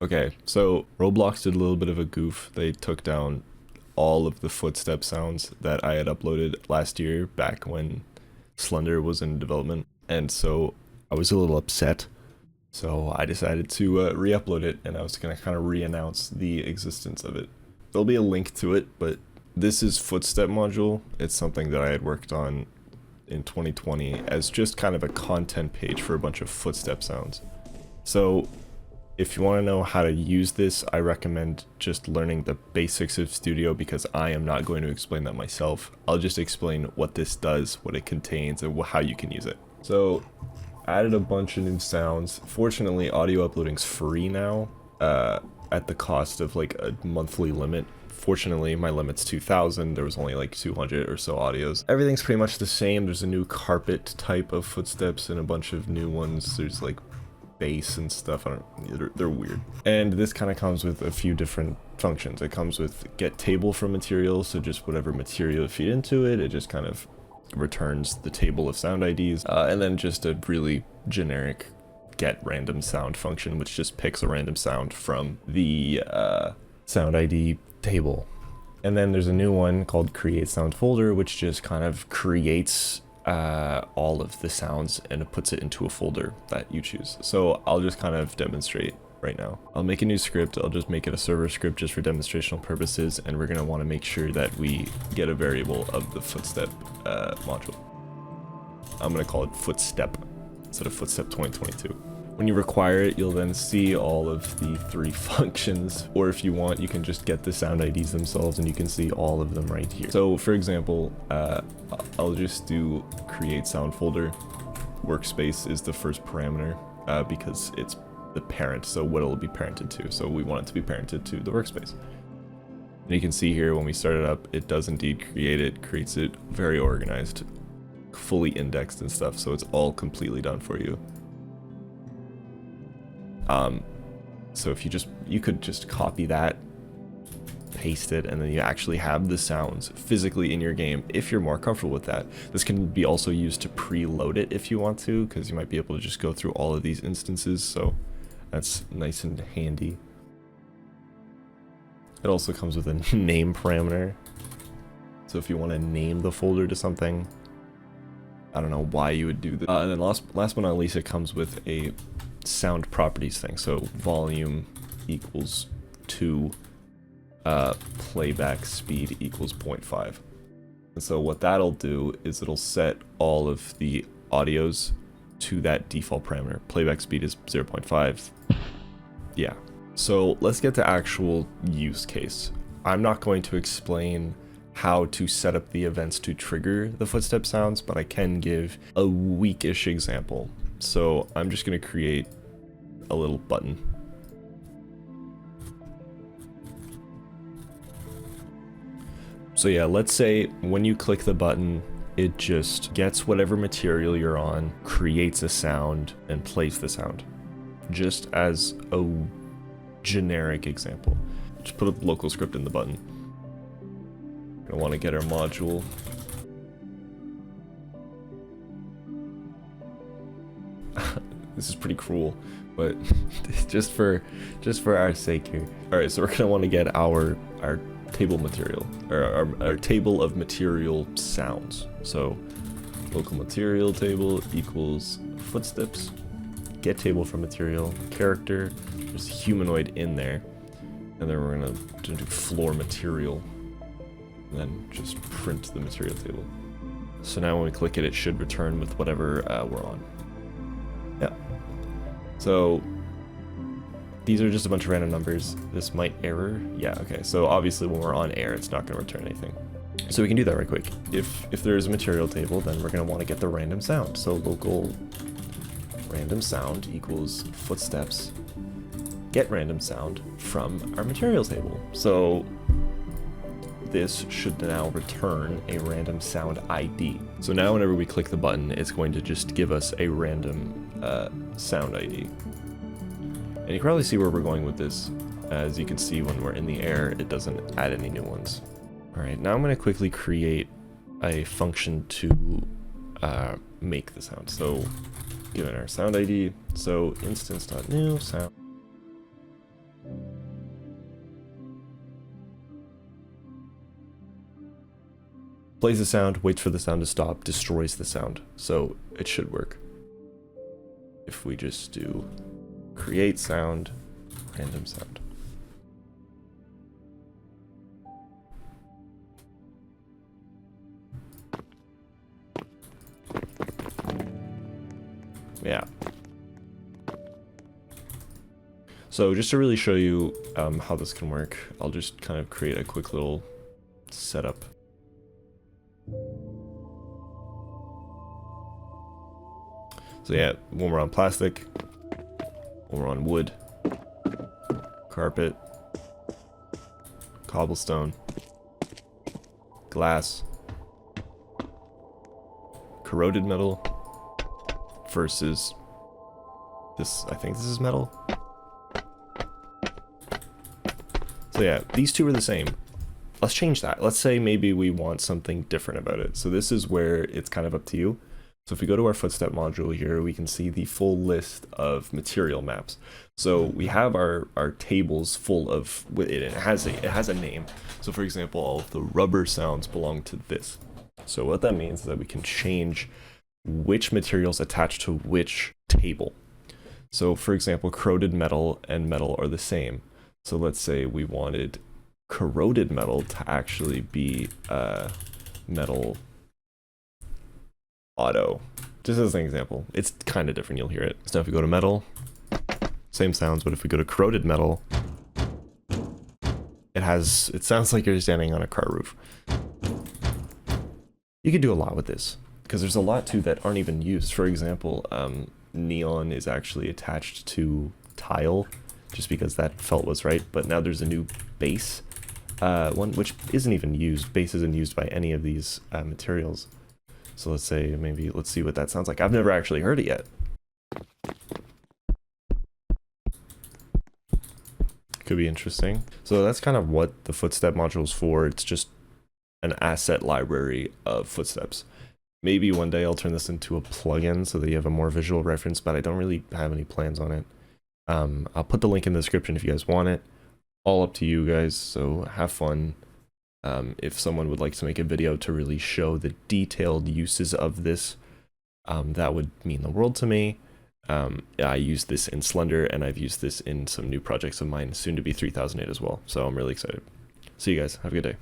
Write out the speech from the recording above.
Okay, so Roblox did a little bit of a goof. They took down all of the footstep sounds that I had uploaded last year back when Slender was in development. And so I was a little upset. So I decided to re-upload it, and I was going to kind of re-announce the existence of it. There'll be a link to it, but this is Footstep module. It's something that I had worked on in 2020 as just kind of a content page for a bunch of footstep sounds. So if you want to know how to use this, I recommend just learning the basics of Studio, because I am not going to explain that myself. I'll just explain what this does, what it contains, and how you can use it. So I added a bunch of new sounds. Fortunately, audio uploading's free now, at the cost of like a monthly limit. Fortunately, my limit's 2,000. There was only like 200 or so audios. Everything's pretty much the same. There's a new carpet type of footsteps and a bunch of new ones. There's like bass and stuff. They're weird. And this kind of comes with a few different functions. It comes with get table from material, so just whatever material you feed into it, it just kind of returns the table of sound IDs, and then just a really generic get random sound function, which just picks a random sound from the sound ID table. And then there's a new one called create sound folder, which just kind of creates all of the sounds and it puts it into a folder that you choose. So I'll just kind of demonstrate right now. I'll make a new script. I'll just make it a server script just for demonstrational purposes, and we're going to want to make sure that we get a variable of the footstep module. I'm going to call it footstep instead of footstep 2022. When you require it, you'll then see all of the 3 functions, or if you want, you can just get the sound IDs themselves and you can see all of them right here. So for example, I'll just do create sound folder. Workspace is the first parameter because it's the parent, so what it'll be parented to. So we want it to be parented to the workspace. And you can see here when we start it up, it does indeed create it, creates it very organized, fully indexed and stuff, so it's all completely done for you. So if you could just copy that, paste it, and then you actually have the sounds physically in your game if you're more comfortable with that. This can be also used to preload it if you want to, because you might be able to just go through all of these instances, so that's nice and handy. It also comes with a name parameter, so if you want to name the folder to something, I don't know why you would do that. And then last but not least, it comes with a sound properties thing. So volume equals 2, playback speed equals 0.5. And so what that'll do is it'll set all of the audios to that default parameter. Playback speed is 0.5. Yeah. So let's get to actual use case. I'm not going to explain how to set up the events to trigger the footstep sounds, but I can give a weakish example. So I'm just going to create a little button. So yeah, let's say when you click the button, it just gets whatever material you're on, creates a sound, and plays the sound. Just as a generic example. Just put a local script in the button. We're gonna want to get our module. This is pretty cruel, but just for our sake here. All right, so we're gonna want to get our table material, or our table of material sounds. So local material table equals footsteps, get table from material, character, there's humanoid in there, and then we're gonna do floor material, and then just print the material table. So now when we click it, it should return with whatever we're on. Yeah. So these are just a bunch of random numbers. This might error. Yeah, okay. So obviously when we're on air, it's not going to return anything. So we can do that right quick. If there is a material table, then we're going to want to get the random sound. So local random sound equals footsteps, get random sound from our material table. So this should now return a random sound ID. So now whenever we click the button, it's going to just give us a random sound ID. And you can probably see where we're going with this. As you can see, when we're in the air, it doesn't add any new ones. All right, now I'm going to quickly create a function to make the sound. So given our sound ID, so instance.new sound. plays the sound, waits for the sound to stop, destroys the sound. So it should work. If we just do create sound, random sound. Yeah. So just to really show you how this can work, I'll just kind of create a quick little setup. So yeah, when we're on plastic, when we're on wood, carpet, cobblestone, glass, corroded metal versus this, I think this is metal. So yeah, these two are the same. Let's change that. Let's say maybe we want something different about it. So this is where it's kind of up to you. So if we go to our footstep module here, we can see the full list of material maps. So we have our tables full of, it has a name. So for example, all of the rubber sounds belong to this. So what that means is that we can change which materials attach to which table. So for example, corroded metal and metal are the same. So let's say we wanted corroded metal to actually be metal auto. Just as an example, it's kind of different, you'll hear it. So if we go to metal, same sounds, but if we go to corroded metal, it sounds like you're standing on a car roof. You could do a lot with this, because there's a lot too that aren't even used. For example, neon is actually attached to tile, just because that felt was right, but now there's a new base, one which isn't even used. Base isn't used by any of these materials. So let's say, let's see what that sounds like. I've never actually heard it yet. Could be interesting. So that's kind of what the footstep module is for. It's just an asset library of footsteps. Maybe one day I'll turn this into a plugin so that you have a more visual reference, but I don't really have any plans on it. I'll put the link in the description if you guys want it. All up to you guys, so have fun. If someone would like to make a video to really show the detailed uses of this, that would mean the world to me. I use this in Slender, and I've used this in some new projects of mine, soon to be 3008 as well, so I'm really excited. See you guys, have a good day.